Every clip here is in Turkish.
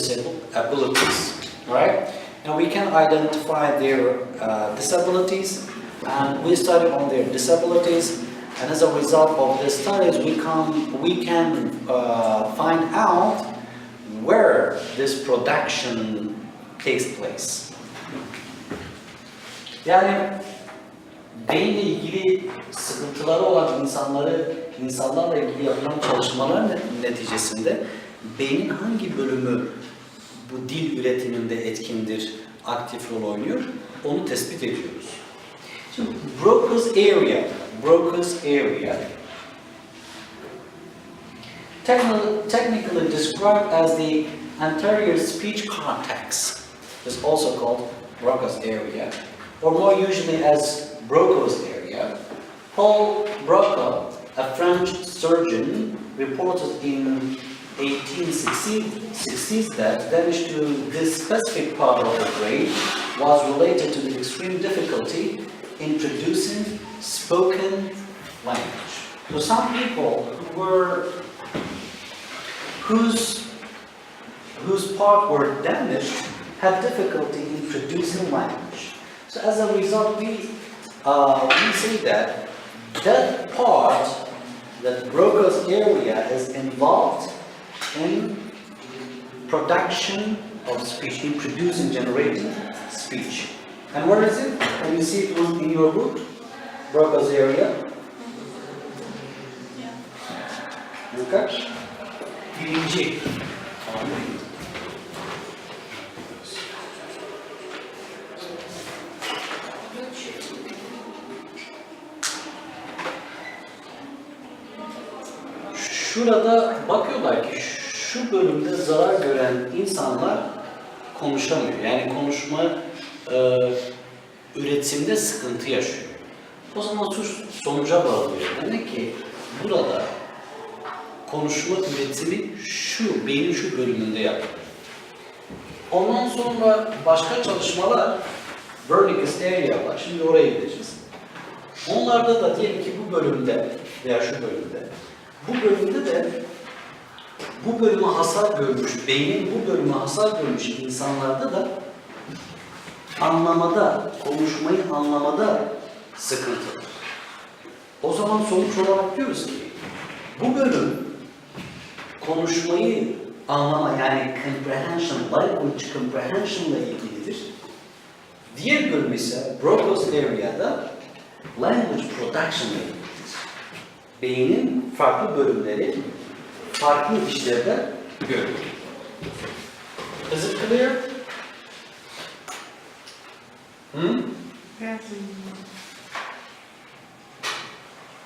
disabilities, right? And we can identify their disabilities, and we study on their disabilities, and as a result of the studies, we can find out where this production takes place. Yani beyinle ilgili sıkıntıları olan insanlarla ilgili yapılan çalışmalar neticesinde beynin hangi bölümü bu dil üretiminde etkindir, aktif rol oynuyor, onu tespit ediyoruz. Şimdi Broca's area, technically described as the anterior speech cortex, is also called Broca's area, or more usually as Broca's area. Paul Broca, a French surgeon, reported in 1860s that damage to this specific part of the brain was related to the extreme difficulty in producing spoken language. So some people whose part were damaged had difficulty in producing language. So as a result, we say that part, that Broca's area, is involved in production of speech, in producing, generating speech. And where is it? Can you see it in your book? Broca's area? Okay. Birinci. Şurada bakıyorlar ki şu bölümde zarar gören insanlar konuşamıyor. Yani konuşma üretimde sıkıntı yaşıyor. O zaman sonuca bağlıyor. Demek ki burada konuşma üretimi beynin şu bölümünde yapılıyor. Ondan sonra başka çalışmalar, Wernicke's area var. Şimdi oraya gideceğiz. Onlarda da diyelim ki bu bölümde veya şu bölümde, bu bölüme hasar görmüş, beynin bu bölüme hasar görmüş insanlarda da konuşmayı anlamada sıkıntı. O zaman sonuç olarak diyoruz ki, bu bölüm konuşmayı anlama, yani comprehension, language comprehension ile ilgilidir. Diğer bölüm ise Broca's area'da language production ile ilgilidir. Beynin farklı bölümleri farklı işlerde görüyor. Is it clear? Yes.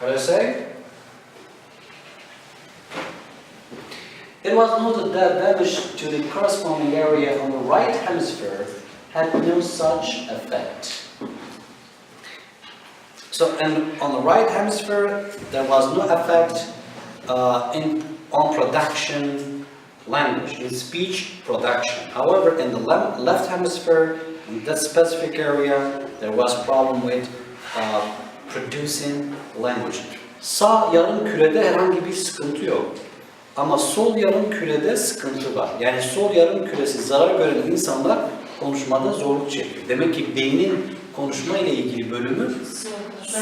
What I say? It was noted that damage to the corresponding area on the right hemisphere had no such effect. So, and on the right hemisphere, there was no effect on production language, in speech production. However, in the left hemisphere, in that specific area, there was a problem with producing language. Sağ yarım kürede herhangi bir sıkıntı yok. Ama sol yarım kürede sıkıntı var. Yani sol yarım küresi zarar gören insanlar konuşmada zorluk çekiyor. Demek ki beynin konuşma ile ilgili bölümü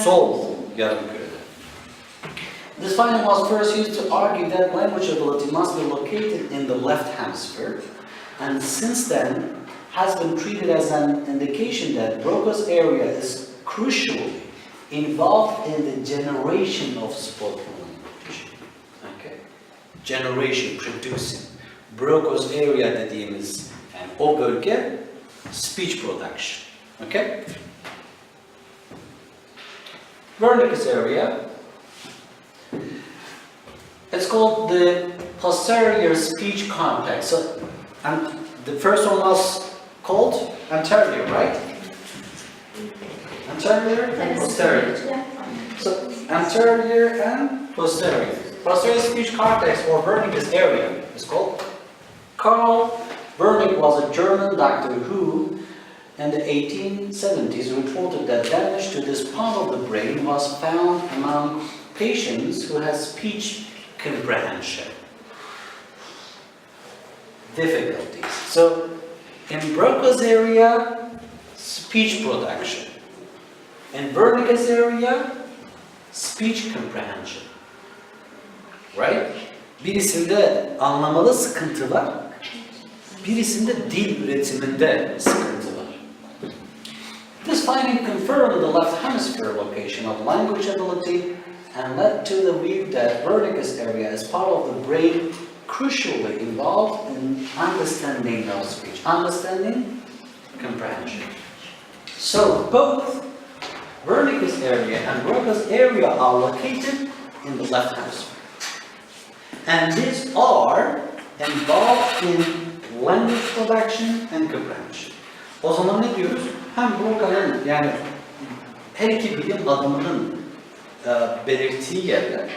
sol yarım kürede. This finding was first used to argue that language ability must be located in the left hemisphere, and since then has been treated as an indication that Broca's area is crucially involved in the generation of spoken language. Okay. Generation, producing. Broca's area dediğimiz yani o bölge speech production. Okay? Wernicke's area, it's called the posterior speech cortex. So, and the first one was called anterior, right? Anterior and posterior. So, anterior and posterior. Posterior speech cortex, or Wernicke's area, is called. Karl Wernicke was a German doctor who, in the 1870s, reported that damage to this part of the brain was found among patients who had speech comprehension. difficulties. So, in Broca's area, speech production. In Wernicke's area, speech comprehension. Right? Birisinde anlamada sıkıntılar, birisinde dil üretiminde sıkıntı var. This finding confirmed the left hemisphere location of language ability and led to the view that Wernicke's area is part of the brain crucially involved in understanding of speech. Understanding, comprehension. So both Wernicke's area and Broca's area are located in the left hemisphere. And these are involved in language production and comprehension. O zaman ne diyoruz? Hem Broca'nın yani her iki bilim adamının belirttiği yerler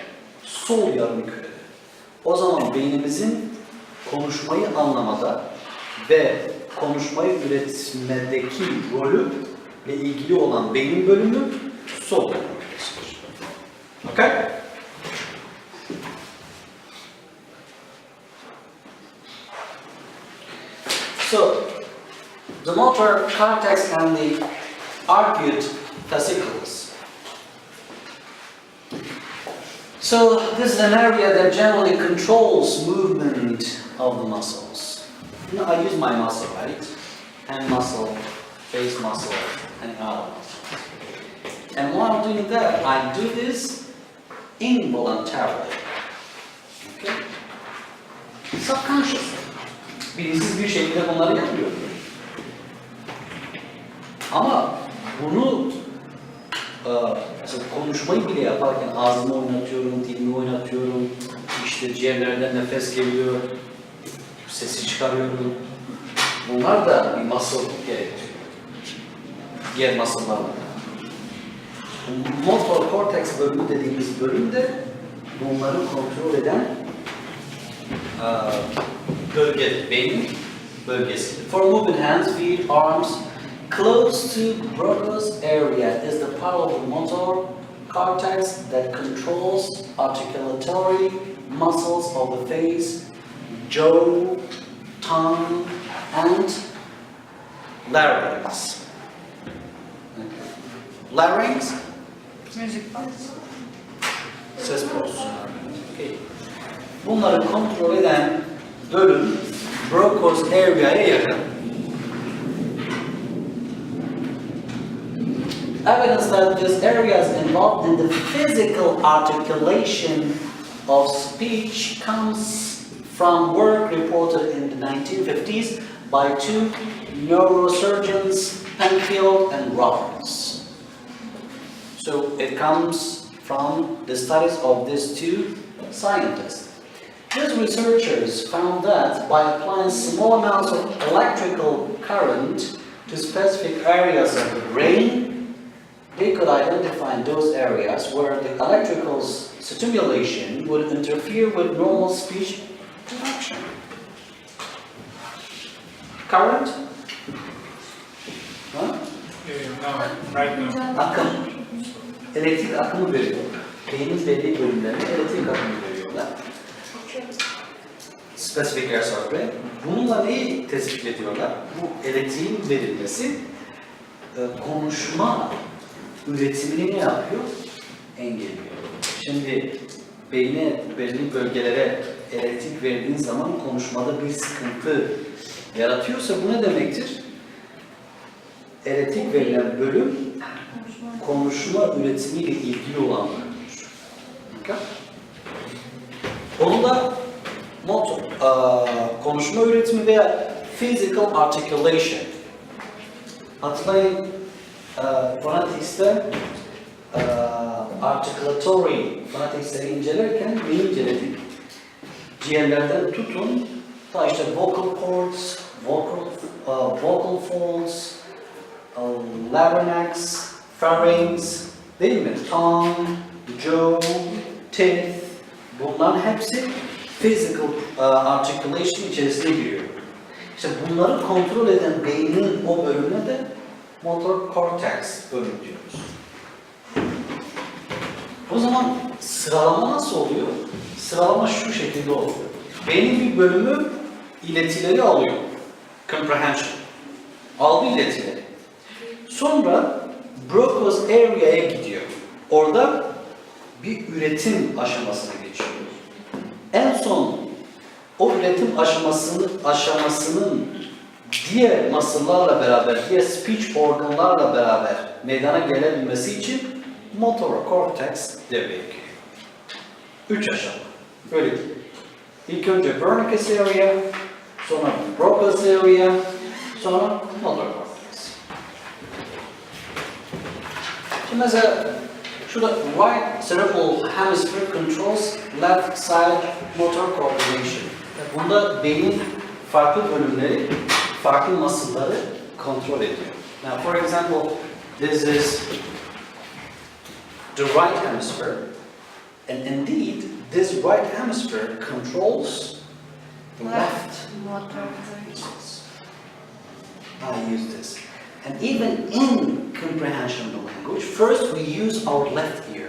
sol yarımkürede. O zaman beynimizin konuşmayı anlamada ve konuşmayı üretmedeki rolü ile ilgili olan beyin bölümü sol yarımküresidir. Okay? So, the motor cortex and the arcuate fascicles. So, this is an area that generally controls movement of the muscles. You know, I use my muscle, right? Hand muscle, face muscle, and arm muscle. And while doing that, I do this involuntarily. Okay? Subconsciously. Bilinçsiz bir şekilde bunları yapıyor. Ama bunu mesela konuşmayı bile yaparken ağzımı oynatıyorum, dilimi oynatıyorum, işte ciğerlerden nefes geliyor, sesi çıkarıyorum. Bunlar da bir muscle gerektiriyor. Diğer muscle'larla. Motor cortex bölümü dediğimiz bölümde bunları kontrol eden bölge, beyin bölgesi. For moving hands, feet, arms, close to Broca's area is the part of the motor cortex that controls articulatory muscles of the face, jaw, tongue, and larynx. Larynx? Ses borusu. Okay. Bunları kontrol eden bölüm Broca's area'ya yakın. Evidence that this area is involved in the physical articulation of speech comes from work reported in the 1950s by two neurosurgeons, Penfield and Roberts. So it comes from the studies of these two scientists. These researchers found that by applying small amounts of electrical current to specific areas of the brain, they could identify those areas where the electrical stimulation would interfere with normal speech production. Current? Huh? No, right now. Akım. Elektrik akımı veriyor. Beynin belli bölümlerine elektrik akımı veriyorlar. Specific areas of brain. Bununla neyi tespit ediyorlar? Bu elektriğin verilmesi konuşma üretimini ne yapıyor? Engelliyor. Şimdi beyne belli bölgelere elektrik verildiğin zaman konuşmada bir sıkıntı yaratıyorsa bu ne demektir? Elektrik verilen bölüm konuşma üretimiyle ilgili olan bölümdür. Okay? Onu da motor, konuşma üretimi veya physical articulation. Hatırlayın, phonetics'te articulatory phonetics'leri incelerken neyi inceledik? Ciğerlerden tutun, da işte vocal cords, vocal folds, larynx, pharynx, değil mi? Tongue, jaw, teeth, bunların hepsi physical articulation içerisine giriyor. İşte bunları kontrol eden beynin o bölümüne de motor cortex bölümü diyoruz. O zaman sıralama nasıl oluyor? Sıralama şu şekilde oluyor. Beynin bir bölümü iletileri alıyor. Comprehension. Aldı iletileri. Sonra Broca's area'ya gidiyor. Orada bir üretim aşamasına geçiyor. En son o üretim aşamasının diğer muscle'larla beraber, diğer speech organlarla beraber meydana gelebilmesi için motor cortex devreye giriyor. 3 aşama. Böyle değil. İlk önce Wernicke's area, sonra Broca's area, sonra motor cortex. Şimdi mesela şurada right cerebral hemisphere controls left side motor coordination. Bunda beynin farklı bölümleri, farklı muscle'ları kontrol ediyor. Now, for example, this is the right hemisphere, and indeed, this right hemisphere controls the left motor. muscles. I use this. And even in comprehension of the language, first we use our left ear.